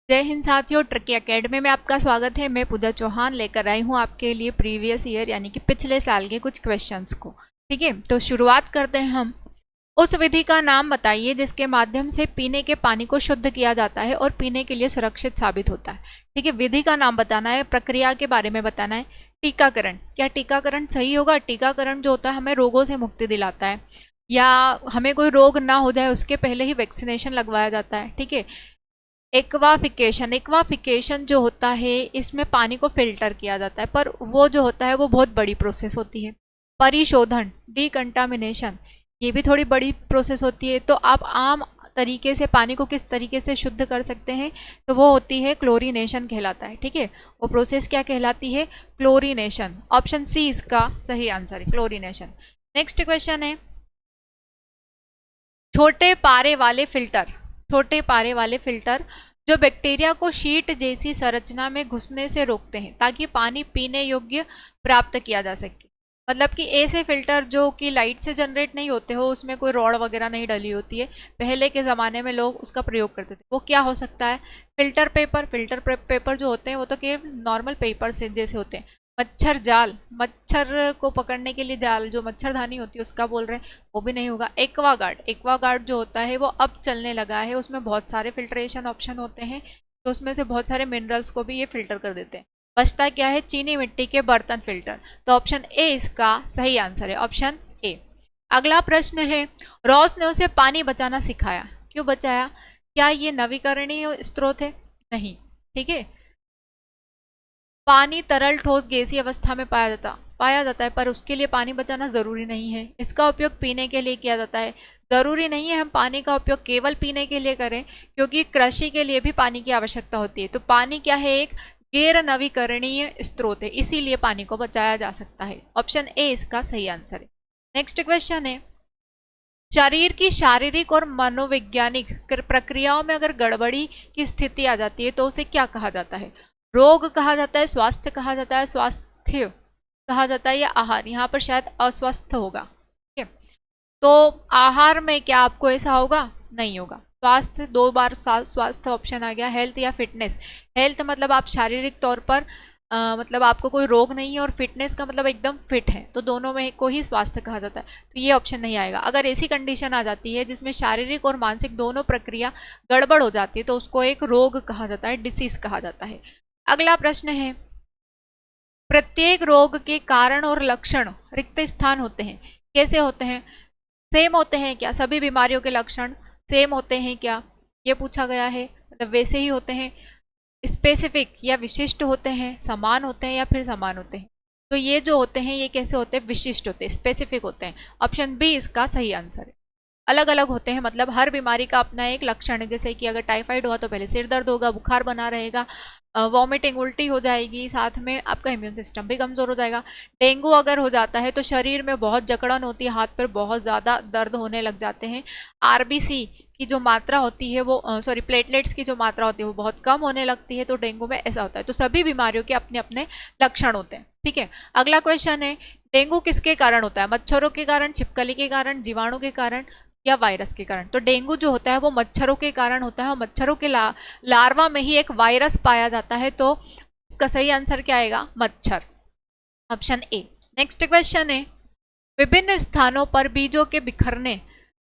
जय हिंद साथियों, tricky academy में आपका स्वागत है। मैं पूजा चौहान लेकर आई हूँ आपके लिए प्रीवियस ईयर यानी कि पिछले साल के कुछ क्वेश्चंस को। ठीक है, तो शुरुआत करते हैं हम। उस विधि का नाम बताइए जिसके माध्यम से पीने के पानी को शुद्ध किया जाता है और पीने के लिए सुरक्षित साबित होता है। ठीक है, विधि का नाम बताना है, प्रक्रिया के बारे में बताना है। टीकाकरण, क्या टीकाकरण सही होगा? टीकाकरण जो होता है हमें रोगों से मुक्ति दिलाता है, या हमें कोई रोग ना हो जाए उसके पहले ही वैक्सीनेशन लगवाया जाता है। ठीक है। एक्वाफिकेशन, एक्वाफिकेशन जो होता है इसमें पानी को फिल्टर किया जाता है, पर वो जो होता है वो बहुत बड़ी प्रोसेस होती है। परिशोधन, डिकंटामिनेशन, ये भी थोड़ी बड़ी प्रोसेस होती है। तो आप आम तरीके से पानी को किस तरीके से शुद्ध कर सकते हैं, तो वो होती है क्लोरीनेशन कहलाता है। ठीक है, वो प्रोसेस क्या कहलाती है? क्लोरीनेशन। ऑप्शन सी इसका सही आंसर है, क्लोरीनेशन। नेक्स्ट क्वेश्चन है, छोटे पारे वाले फिल्टर, छोटे पारे वाले फिल्टर जो बैक्टीरिया को शीट जैसी संरचना में घुसने से रोकते हैं ताकि पानी पीने योग्य प्राप्त किया जा सके। मतलब कि ऐसे फिल्टर जो कि लाइट से जनरेट नहीं होते हो, उसमें कोई रॉड वगैरह नहीं डली होती है, पहले के ज़माने में लोग उसका प्रयोग करते थे। वो क्या हो सकता है? Filter paper. फिल्टर पेपर जो होते हैं वो तो केवल नॉर्मल पेपर से जैसे होते हैं। मच्छर जाल, मच्छर को पकड़ने के लिए जाल जो मच्छरदानी होती है उसका बोल रहे हैं, वो भी नहीं होगा। एक्वागार्ड, एक्वागार्ड जो होता है वो अब चलने लगा है, उसमें बहुत सारे फिल्ट्रेशन ऑप्शन होते हैं, तो उसमें से बहुत सारे मिनरल्स को भी ये फिल्टर कर देते हैं। बचता क्या है? चीनी मिट्टी के बर्तन फिल्टर। तो ऑप्शन ए इसका सही आंसर है, ऑप्शन ए। अगला प्रश्न है, रॉस ने उसे पानी बचाना सिखाया, क्यों बचाया? क्या ये नवीकरणीय स्रोत है? नहीं। ठीक है, पानी तरल ठोस गैसीय अवस्था में पाया जाता है, पर उसके लिए पानी बचाना जरूरी नहीं है। इसका उपयोग पीने के लिए किया जाता है। जरूरी नहीं है हम पानी का उपयोग केवल पीने के लिए करें, क्योंकि कृषि के लिए भी पानी की आवश्यकता होती है। तो पानी क्या है? एक गैर नवीकरणीय स्रोत है, इसीलिए पानी को बचाया जा सकता है। ऑप्शन ए इसका सही आंसर है। नेक्स्ट क्वेश्चन है, शरीर की शारीरिक और मनोवैज्ञानिक प्रक्रियाओं में अगर गड़बड़ी की स्थिति आ जाती है तो उसे क्या कहा जाता है? रोग कहा जाता है, स्वास्थ्य कहा जाता है, स्वास्थ्य कहा जाता है, या आहार? यहाँ पर शायद अस्वस्थ होगा। ठीक है, तो आहार में क्या आपको ऐसा होगा? नहीं होगा। स्वास्थ्य, दो बार स्वास्थ्य ऑप्शन आ गया। हेल्थ या फिटनेस, हेल्थ मतलब आप शारीरिक तौर पर मतलब आपको कोई रोग नहीं है, और फिटनेस का मतलब एकदम फिट है, तो दोनों में को ही स्वास्थ्य कहा जाता है, तो ये ऑप्शन नहीं आएगा। अगर ऐसी कंडीशन आ जाती है जिसमें शारीरिक और मानसिक दोनों प्रक्रिया गड़बड़ हो जाती है तो उसको एक रोग कहा जाता है, डिसीज कहा जाता है। अगला प्रश्न है, प्रत्येक रोग के कारण और लक्षण रिक्त स्थान होते हैं, कैसे होते हैं? सेम होते हैं क्या? सभी बीमारियों के लक्षण सेम होते हैं क्या? ये पूछा गया है। मतलब वैसे ही होते हैं, स्पेसिफिक या विशिष्ट होते हैं, समान होते हैं या फिर समान होते हैं? तो ये जो होते हैं ये कैसे होते हैं? विशिष्ट होते हैं, स्पेसिफिक होते हैं। ऑप्शन बी इसका सही आंसर है। अलग अलग होते हैं, मतलब हर बीमारी का अपना एक लक्षण है। जैसे कि अगर टाइफाइड हुआ तो पहले सिर दर्द होगा, बुखार बना रहेगा, वॉमिटिंग, उल्टी हो जाएगी, साथ में आपका इम्यून सिस्टम भी कमज़ोर हो जाएगा। डेंगू अगर हो जाता है तो शरीर में बहुत जकड़न होती है, हाथ पर बहुत ज़्यादा दर्द होने लग जाते हैं। आरबीसी की जो मात्रा होती है वो प्लेटलेट्स की जो मात्रा होती है वो बहुत कम होने लगती है, तो डेंगू में ऐसा होता है। तो सभी बीमारियों के अपने अपने लक्षण होते हैं। ठीक है, अगला क्वेश्चन है, डेंगू किसके कारण होता है? मच्छरों के कारण, छिपकली के कारण, जीवाणु के कारण, या वायरस के कारण? तो डेंगू जो होता है वो मच्छरों के कारण होता है, और मच्छरों के लार्वा में ही एक वायरस पाया जाता है, तो इसका सही आंसर क्या आएगा? मच्छर, ऑप्शन ए। नेक्स्ट क्वेश्चन है, विभिन्न स्थानों पर बीजों के बिखरने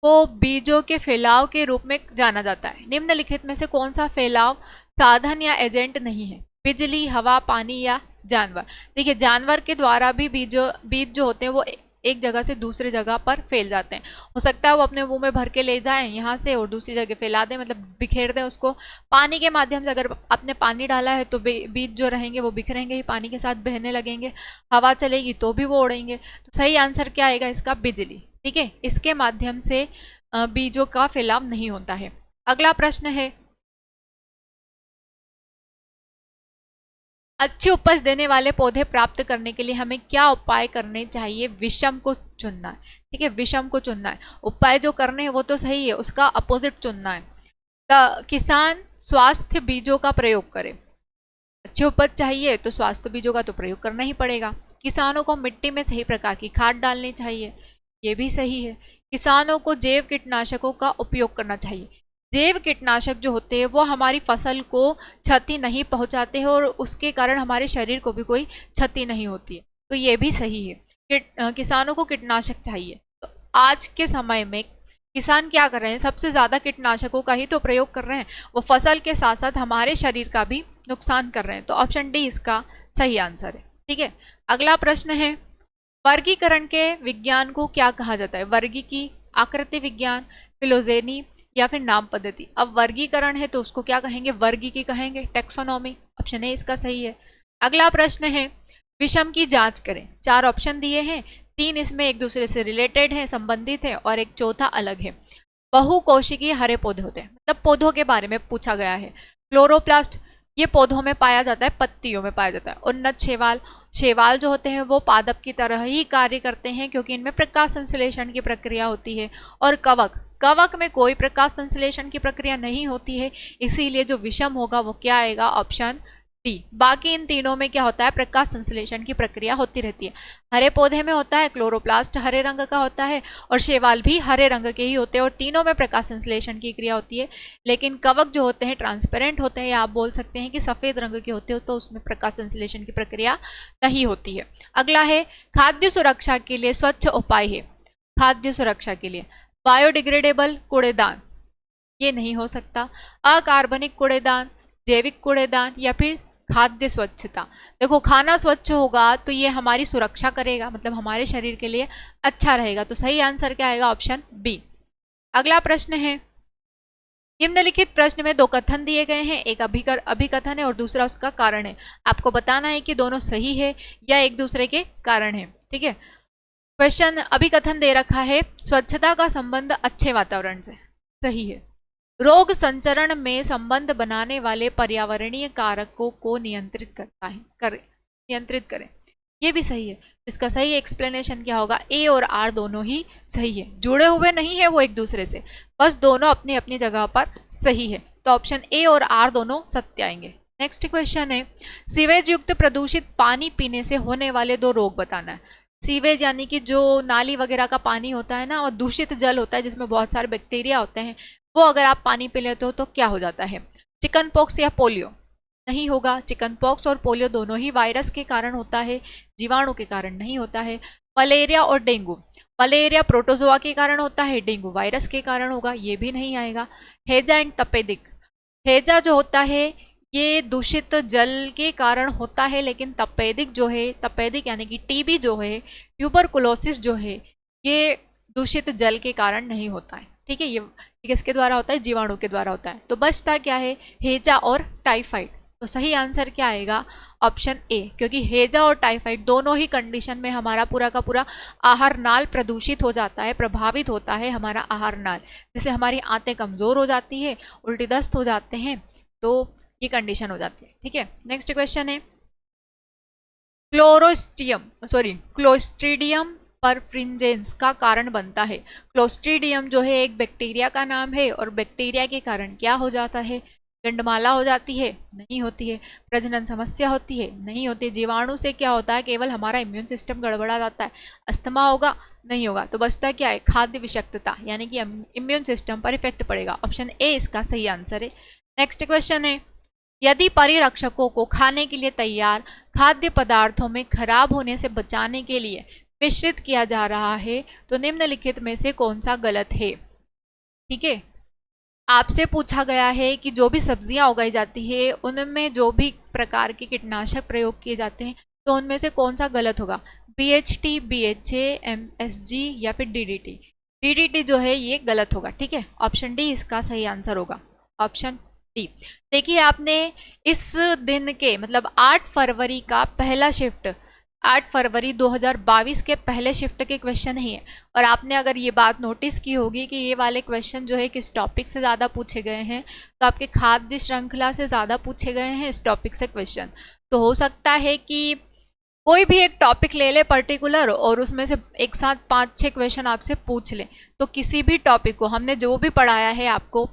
को बीजों के फैलाव के रूप में जाना जाता है। निम्नलिखित में से कौन सा फैलाव साधन या एजेंट नहीं है? बिजली, हवा, पानी, या जानवर? देखिए, जानवर के द्वारा भी बीज जो होते हैं वो एक जगह से दूसरी जगह पर फैल जाते हैं। हो सकता है वो अपने मुंह में भर के ले जाएं यहाँ से और दूसरी जगह फैला दें, मतलब बिखेर दें उसको। पानी के माध्यम से अगर आपने पानी डाला है तो बीज जो रहेंगे वो बिखरेंगे ही, पानी के साथ बहने लगेंगे। हवा चलेगी तो भी वो उड़ेंगे। तो सही आंसर क्या आएगा इसका? बिजली। ठीक है, इसके माध्यम से बीजों का फैलाव नहीं होता है। अगला प्रश्न है, अच्छी उपज देने वाले पौधे प्राप्त करने के लिए हमें क्या उपाय करने चाहिए? विषम को चुनना है। ठीक है, विषम को चुनना है। उपाय जो करने हैं वो तो सही है, उसका अपोजिट चुनना है। किसान स्वास्थ्य बीजों का प्रयोग करे। अच्छी उपज चाहिए तो स्वास्थ्य बीजों का तो प्रयोग करना ही पड़ेगा। किसानों को मिट्टी में सही प्रकार की खाद डालनी चाहिए, ये भी सही है। किसानों को जैव कीटनाशकों का उपयोग करना चाहिए। जैव कीटनाशक जो होते हैं वो हमारी फसल को क्षति नहीं पहुंचाते हैं और उसके कारण हमारे शरीर को भी कोई क्षति नहीं होती है। तो ये भी सही है, किसानों को कीटनाशक चाहिए। तो आज के समय में किसान क्या कर रहे हैं, सबसे ज़्यादा कीटनाशकों का ही तो प्रयोग कर रहे हैं, वो फसल के साथ साथ हमारे शरीर का भी नुकसान कर रहे हैं। तो ऑप्शन डी इसका सही आंसर है। ठीक है, अगला प्रश्न है, वर्गीकरण के विज्ञान को क्या कहा जाता है? वर्गीकी, आकृति विज्ञान, फिलोजेनी या फिर नाम पद्धति। अब वर्गीकरण है तो उसको क्या कहेंगे? वर्गीकी कहेंगे, टेक्सोनॉमी। ऑप्शन ए इसका सही है। अगला प्रश्न है, विषम की जांच करें। 4 ऑप्शन दिए हैं, 3 इसमें एक दूसरे से रिलेटेड है, संबंधित है, और एक चौथा अलग है। बहुकोशिकीय हरे पौधे होते हैं, मतलब पौधों के बारे में पूछा गया है। क्लोरोप्लास्ट ये पौधों में पाया जाता है, पत्तियों में पाया जाता है। उन्नत शैवाल, शैवाल जो होते हैं वो पादप की तरह ही कार्य करते हैं क्योंकि इनमें प्रकाश संश्लेषण की प्रक्रिया होती है। और कवक, कवक में कोई प्रकाश संश्लेषण की प्रक्रिया नहीं होती है, इसीलिए जो विषम होगा वो क्या आएगा? Option D. बाकी इन तीनों में क्या होता है? प्रकाश संश्लेषण की प्रक्रिया होती रहती है। हरे पौधे में होता है, क्लोरोप्लास्ट हरे रंग का होता है और शैवाल भी हरे रंग के ही होते हैं और तीनों में प्रकाश संश्लेषण की क्रिया होती है। लेकिन कवक जो होते हैं ट्रांसपेरेंट होते हैं, या आप बोल सकते हैं कि सफ़ेद रंग के होते हो, तो उसमें प्रकाश संश्लेषण की प्रक्रिया नहीं होती है। अगला है, खाद्य सुरक्षा के लिए स्वच्छ उपाय है। खाद्य सुरक्षा के लिए बायोडिग्रेडेबल कूड़ेदान, ये नहीं हो सकता। अकार्बनिक कूड़ेदान, जैविक कूड़ेदान या फिर खाद्य स्वच्छता। देखो, खाना स्वच्छ होगा तो ये हमारी सुरक्षा करेगा, मतलब हमारे शरीर के लिए अच्छा रहेगा। तो सही आंसर क्या आएगा? Option B. अगला प्रश्न है, निम्नलिखित प्रश्न में 2 कथन दिए गए हैं, एक अभिकथन है और दूसरा उसका कारण है। आपको बताना है कि दोनों सही है या एक दूसरे के कारण है। ठीक है, क्वेश्चन अभिकथन दे रखा है, स्वच्छता का संबंध अच्छे वातावरण से, सही है। रोग संचरण में संबंध बनाने वाले पर्यावरणीय कारकों को नियंत्रित करता है, नियंत्रित करें, ये भी सही है। इसका सही एक्सप्लेनेशन क्या होगा? ए और आर दोनों ही सही है, जुड़े हुए नहीं है वो एक दूसरे से, बस दोनों अपनी अपनी जगह पर सही है। तो ऑप्शन ए और आर दोनों सत्य आएंगे। नेक्स्ट क्वेश्चन है, सीवेज युक्त प्रदूषित पानी पीने से होने वाले 2 रोग बताना है। सीवेज यानी कि जो नाली वगैरह का पानी होता है ना, और दूषित जल होता है जिसमें बहुत सारे बैक्टीरिया होते हैं, वो अगर आप पानी पी लेते हो तो क्या हो जाता है? चिकन पॉक्स या पोलियो? नहीं होगा। चिकन पॉक्स और पोलियो दोनों ही वायरस के कारण होता है, जीवाणु के कारण नहीं होता है। मलेरिया और डेंगू, मलेरिया प्रोटोजोआ के कारण होता है, डेंगू वायरस के कारण होगा, ये भी नहीं आएगा। हैजा एंड तपेदिक, हैजा जो होता है ये दूषित जल के कारण होता है, लेकिन तपेदिक जो है, तपेदिक यानी कि टीबी जो है, ट्यूबरकुलोसिस जो है, ये दूषित जल के कारण नहीं होता है। ठीक है, ये किसके द्वारा होता है? जीवाणु के द्वारा होता है। तो बचता क्या है? हैजा और टाइफाइड। तो सही आंसर क्या आएगा? ऑप्शन ए, क्योंकि हैजा और टाइफाइड दोनों ही कंडीशन में हमारा पूरा का पूरा आहार नाल प्रदूषित हो जाता है, प्रभावित होता है हमारा आहार नाल, जिससे हमारी आंतें कमज़ोर हो जाती है, उल्टी दस्त हो जाते हैं, तो ये कंडीशन हो जाती है। ठीक है, नेक्स्ट क्वेश्चन है, क्लोस्ट्रीडियम परफ्रिंजेंस का कारण बनता है। क्लोस्ट्रीडियम जो है एक बैक्टीरिया का नाम है और बैक्टीरिया के कारण क्या हो जाता है? गंडमाला हो जाती है? नहीं होती है। प्रजनन समस्या होती है? नहीं होती है। जीवाणु से क्या होता है? केवल हमारा इम्यून सिस्टम गड़बड़ा जाता है। अस्थमा होगा? नहीं होगा। तो बचता क्या है? खाद्य विषाक्तता, यानी कि इम्यून सिस्टम पर इफेक्ट पड़ेगा। ऑप्शन ए इसका सही आंसर है। नेक्स्ट क्वेश्चन है, यदि परिरक्षकों को खाने के लिए तैयार खाद्य पदार्थों में खराब होने से बचाने के लिए मिश्रित किया जा रहा है तो निम्नलिखित में से कौन सा गलत है? ठीक है, आपसे पूछा गया है कि जो भी सब्जियां उगाई जाती है उनमें जो भी प्रकार के कीटनाशक प्रयोग किए जाते हैं तो उनमें से कौन सा गलत होगा? BHT, BHA, MSG या फिर DDT? DDT जो है ये गलत होगा। ठीक है, ऑप्शन डी इसका सही आंसर होगा। Option D. देखिए, आपने इस दिन के मतलब 8 फरवरी का पहला शिफ्ट, 8 फरवरी 2022 के पहले शिफ्ट के क्वेश्चन ही है, और आपने अगर ये बात नोटिस की होगी कि ये वाले क्वेश्चन जो है किस टॉपिक से ज़्यादा पूछे गए हैं, तो आपके खाद्य श्रृंखला से ज़्यादा पूछे गए हैं इस टॉपिक से क्वेश्चन। तो हो सकता है कि कोई भी एक टॉपिक ले ले पर्टिकुलर और उसमें से एक साथ 5-6 क्वेश्चन आपसे पूछ ले, तो किसी भी टॉपिक को हमने जो भी पढ़ाया है आपको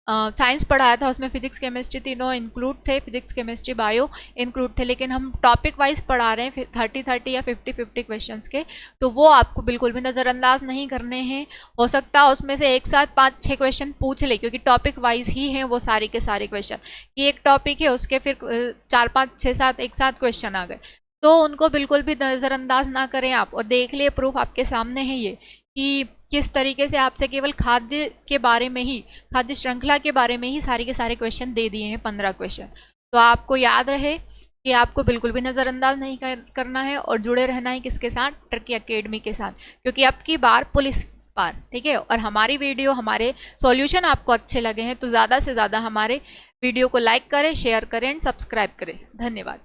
साइंस पढ़ाया था, उसमें फिजिक्स केमिस्ट्री तीनों इंक्लूड थे, फिजिक्स केमिस्ट्री बायो इंक्लूड थे, लेकिन हम टॉपिक वाइज पढ़ा रहे हैं 30-30 या 50-50 क्वेश्चंस के, तो वो आपको बिल्कुल भी नज़रअंदाज नहीं करने हैं। हो सकता है उसमें से एक साथ 5-6 क्वेश्चन पूछ ले, क्योंकि टॉपिक वाइज ही हैं वो सारे के सारे क्वेश्चन, कि एक टॉपिक है उसके फिर 4-5-6-7 एक साथ क्वेश्चन आ गए, तो उनको बिल्कुल भी नज़रअंदाज ना करें आप। और देख लिए प्रूफ आपके सामने है ये, कि किस तरीके से आपसे केवल खाद्य के बारे में ही, खाद्य श्रृंखला के बारे में ही सारे के सारे क्वेश्चन दे दिए हैं, 15 क्वेश्चन। तो आपको याद रहे कि आपको बिल्कुल भी नज़रअंदाज नहीं करना है और जुड़े रहना है किसके साथ, टर्की एकेडमी के साथ, क्योंकि अब की बार पुलिस पार, ठीक है। और हमारी वीडियो, हमारे सॉल्यूशन आपको अच्छे लगे हैं तो ज़्यादा से ज़्यादा हमारे वीडियो को लाइक करें, शेयर करें एंड सब्सक्राइब करें। धन्यवाद।